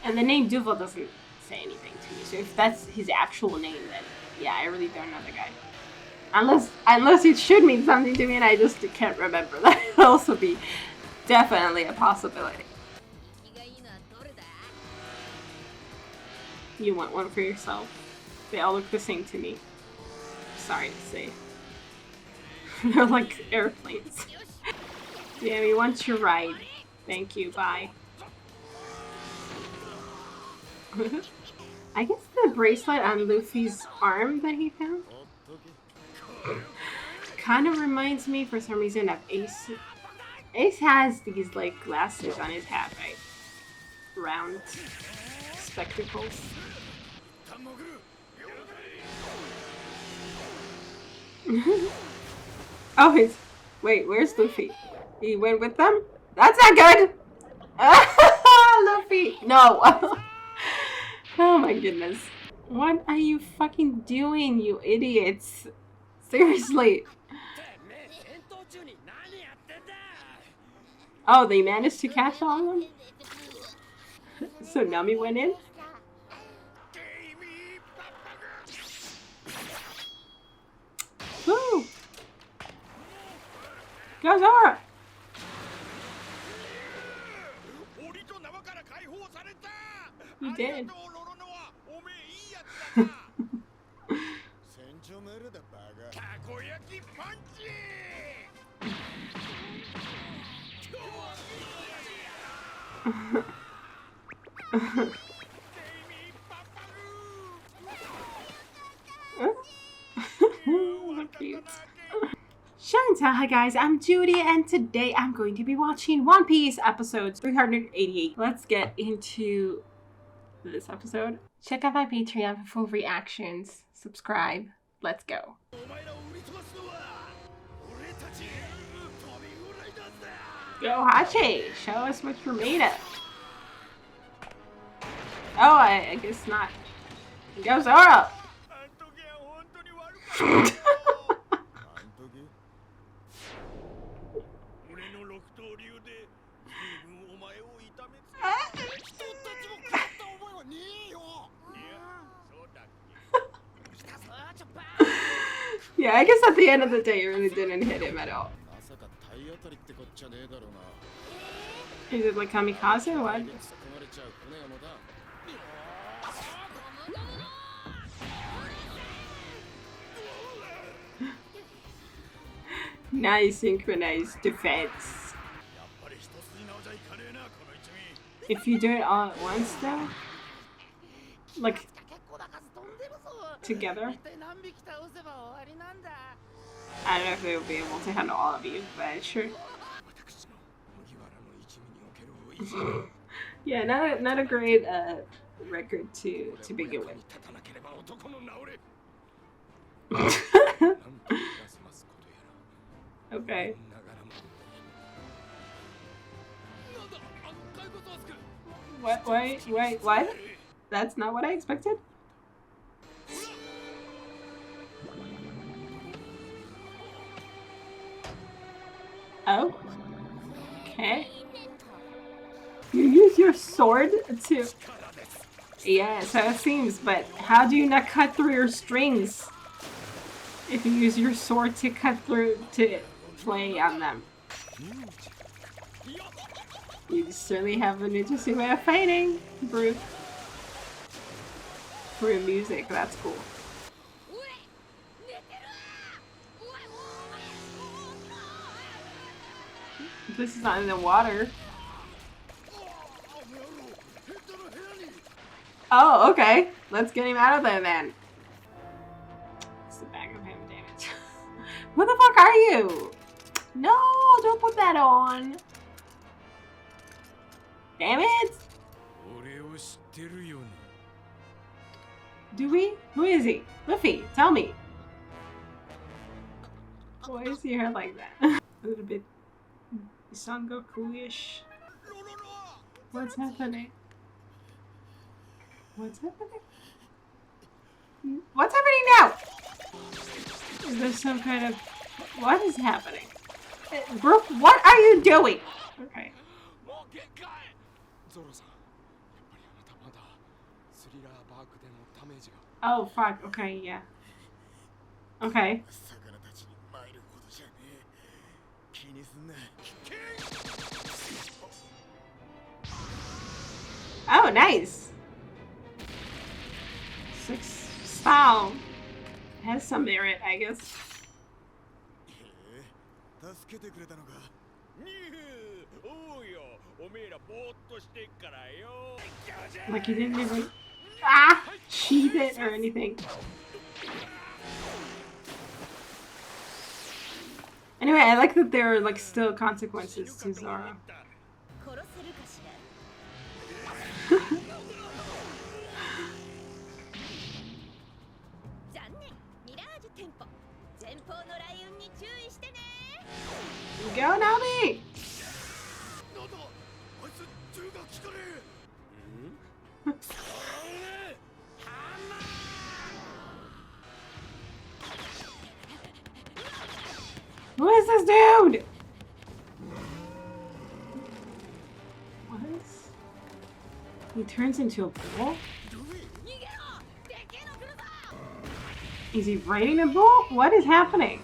And the name Duval doesn't say anything to me. So if that's his actual name, then yeah, I really don't know the guy. Unless it should mean something to me and I just can't remember. That would also be definitely a possibility. You want one for yourself? They all look the same to me. Sorry to say. They're like airplanes. Yeah, we want your ride. Thank you, bye. I guess the bracelet on Luffy's arm that he found kind of reminds me for some reason of Ace. Ace has these like glasses on his hat, right? Round spectacles. Oh, wait, where's Luffy? He went with them? That's not good! Luffy! No! Oh my goodness. What are you fucking doing, you idiots? Seriously. Oh, they managed to catch all of them? So Nami went in? Woo! Go Zoro! You did. Cute. Shanks, hi guys, I'm Judy and today I'm going to be watching One Piece episodes 388. Let's get into this episode. Check out my Patreon for full reactions. Subscribe. Let's go. Go Hachi, show us what you're made of. Oh, I guess not. Go Zoro! Yeah, I guess at the end of the day, it really didn't hit him at all. Is it like kamikaze or what? Nice synchronized defense. If you do it all at once though, like together, I don't know if they will be able to handle all of you, but sure. Yeah, not a great record to begin with. Okay. What? Wait, what? That's not what I expected? Oh. Okay. You use your sword to... Yeah, so it seems, but how do you not cut through your strings if you use your sword to cut through to play on them? You certainly have a ninja way of fighting, Brute. For your music, that's cool. This is not in the water. Oh, okay. Let's get him out of there then. It's the back of him, damn it. What the fuck are you? No, don't put that on. Damn it! Do we? Who is he? Luffy, tell me. Why is he hair like that? A little bit Sangoku-ish. What's happening? What's happening? What's happening now? Is there some kind of... What is happening? Brooke, what are you doing? Okay. Oh, fuck. Okay, yeah. Okay. Oh, nice. 6 style. Has some merit, I guess. Like he didn't even cheat it or anything. Anyway, I like that there are like still consequences to Zoro. Go, Nami! Who is this dude? What is? He turns into a bull? Is he riding a bull? What is happening?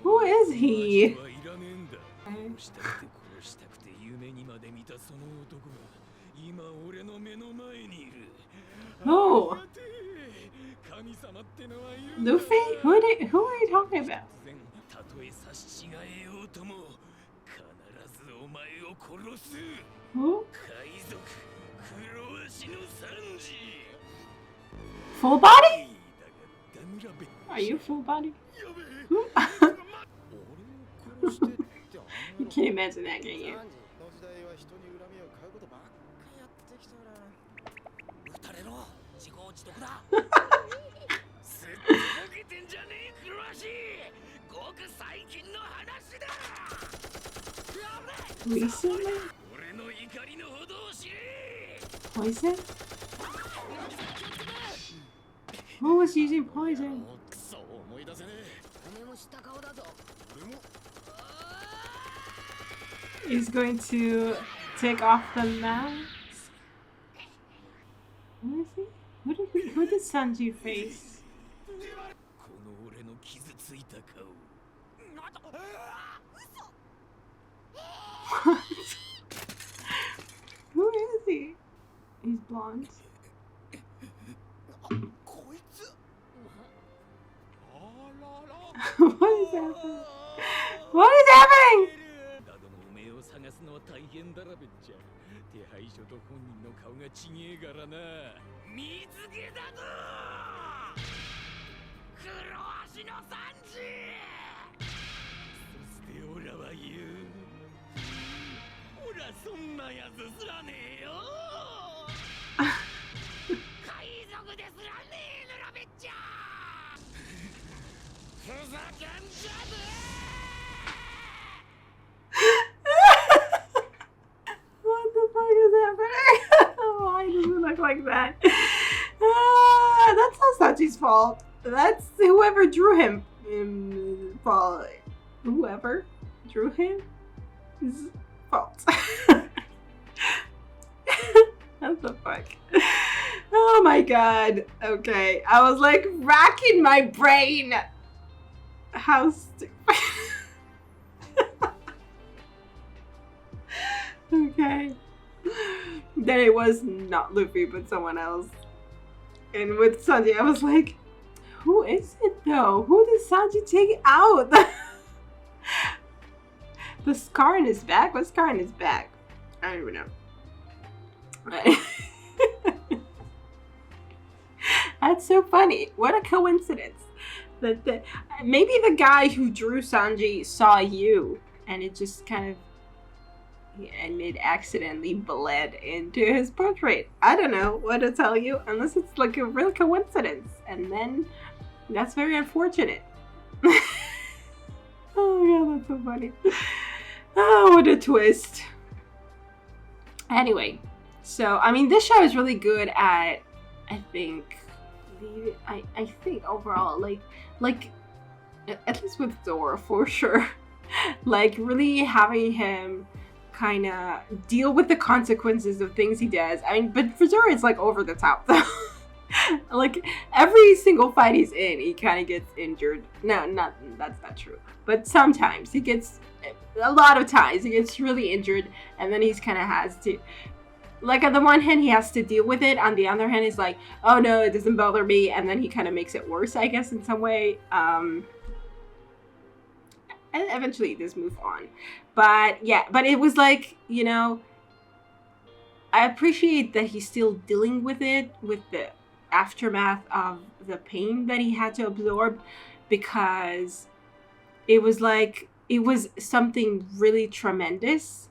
Who is he? Who? Luffy? Who are you talking about? Who? Full body? Are you full body? You can't imagine that, can you? Recently? Poison? Who was using poison? He's going to take off the mask. Who is he? Who did Sanji face? What? Who is he? He's blonde. What is happening? What is happening? What the fuck is happening? Why does it look like that? That's not Sanji's fault. That's whoever drew him. Fault. Whoever drew him is fault. What the fuck? Oh my god. Okay. I was like racking my brain. How stupid. Okay. Then it was not Luffy, but someone else. And with Sanji, I was like, who is it though? Who did Sanji take out? The scar in his back? What scar in his back? I don't even know. That's so funny. What a coincidence. That maybe the guy who drew Sanji saw you, and it just kind of and it accidentally bled into his portrait. I don't know what to tell you, unless it's like a real coincidence, and then that's very unfortunate. Oh god, that's so funny. Oh, what a twist. Anyway, so I mean, this show is really good at, I think overall, like at least with Zoro for sure, Like really having him kind of deal with the consequences of things he does. I mean, but for Zoro, it's like over the top though. Like every single fight he's in, he kind of gets injured. No, that's not true. But sometimes he gets, a lot of times he gets really injured, and then he's kind of has to, like on the one hand he has to deal with it, on the other hand he's like, oh no, it doesn't bother me, and then he kind of makes it worse, I guess, in some way. And eventually he does move on. But yeah, but it was like, you know, I appreciate that he's still dealing with it, with the aftermath of the pain that he had to absorb, because it was like, it was something really tremendous.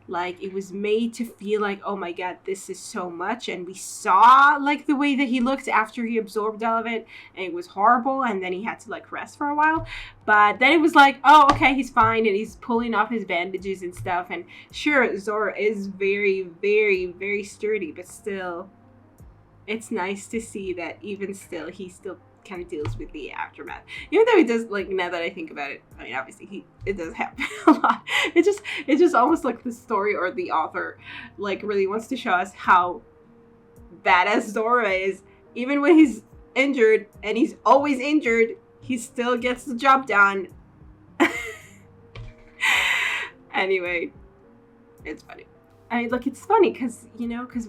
Like it was made to feel like, oh my god, this is so much. And we saw like the way that he looked after he absorbed all of it, and it was horrible, and then he had to like rest for a while. But then it was like, oh okay, he's fine, and he's pulling off his bandages and stuff. And sure, Zoro is very, very, very sturdy, but still it's nice to see that even still he still kind of deals with the aftermath, even though he does, like, now that I think about it, I mean obviously it does happen a lot. It's just almost like the story or the author like really wants to show us how badass Zoro is. Even when he's injured, and he's always injured, he still gets the job done. Anyway, it's funny. I mean, look, it's funny because, you know, because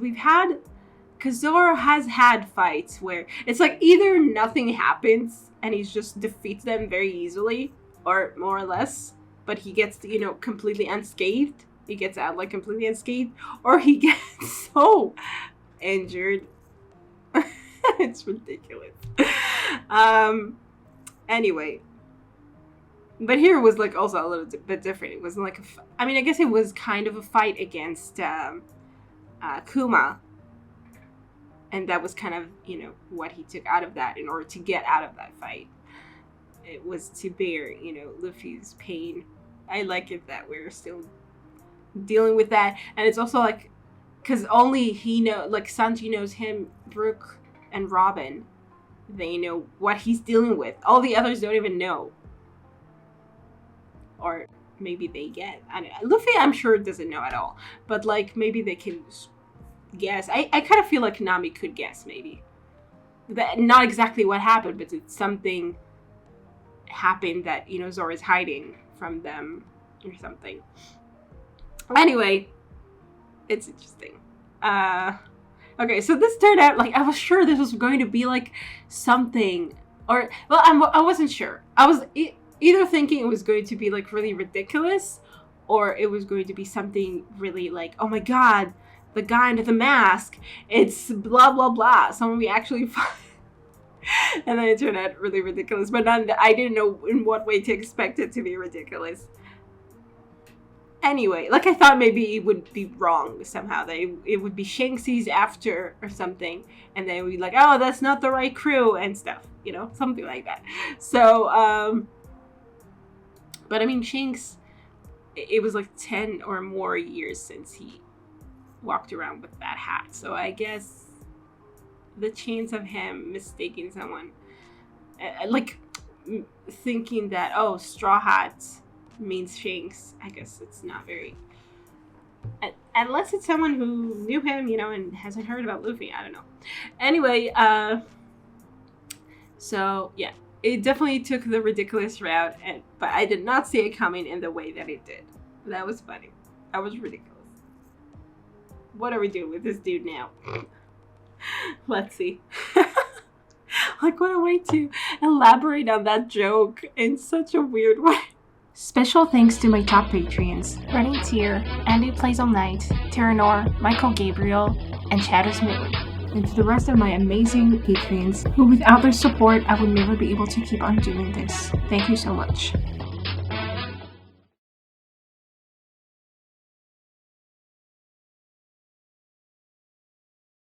Zoro has had fights where it's like either nothing happens and he just defeats them very easily, or more or less, but he gets, you know, completely unscathed. He gets out like completely unscathed, or he gets so injured. It's ridiculous. Anyway, but here it was like also a little bit different. It wasn't like I mean, I guess it was kind of a fight against Kuma. And that was kind of, you know, what he took out of that in order to get out of that fight. It was to bear, you know, Luffy's pain. I like it that we're still dealing with that. And it's also like, because only he like Sanji knows him, Brook, and Robin. They know what he's dealing with. All the others don't even know. Or maybe they get. I don't know. Luffy, I'm sure, doesn't know at all. But like, maybe they can guess. I kind of feel like Nami could guess, maybe. That not exactly what happened, but it's something happened that, you know, Zoro's hiding from them or something. Anyway, it's interesting. Okay, so this turned out like I was sure this was going to be like something, or well, I wasn't sure. I was either thinking it was going to be like really ridiculous, or it was going to be something really like, oh my god, the guy under the mask, it's blah blah blah, someone we actually find. And then it turned out really ridiculous, but I didn't know in what way to expect it to be ridiculous. Anyway, like I thought maybe it would be wrong somehow, that it would be Shanksies after or something, and then we'd be like, oh, that's not the right crew and stuff, you know, something like that. So, but I mean, Shanks, it was like 10 or more years since he walked around with that hat, so I guess the chance of him mistaking someone, like thinking that, oh, Straw Hat means Shanks, I guess it's not very, unless it's someone who knew him, you know, and hasn't heard about Luffy. I don't know. Anyway, so yeah, it definitely took the ridiculous route, but I did not see it coming in the way that it did. That was funny. That was ridiculous. What are we doing with this dude now? Let's see. Like, what a way to elaborate on that joke in such a weird way. Special thanks to my top Patreons: Running Tear, Andy Plays All Night, Terranor, Michael Gabriel, and Shadows Moon. And to the rest of my amazing Patreons, who without their support I would never be able to keep on doing this. Thank you so much.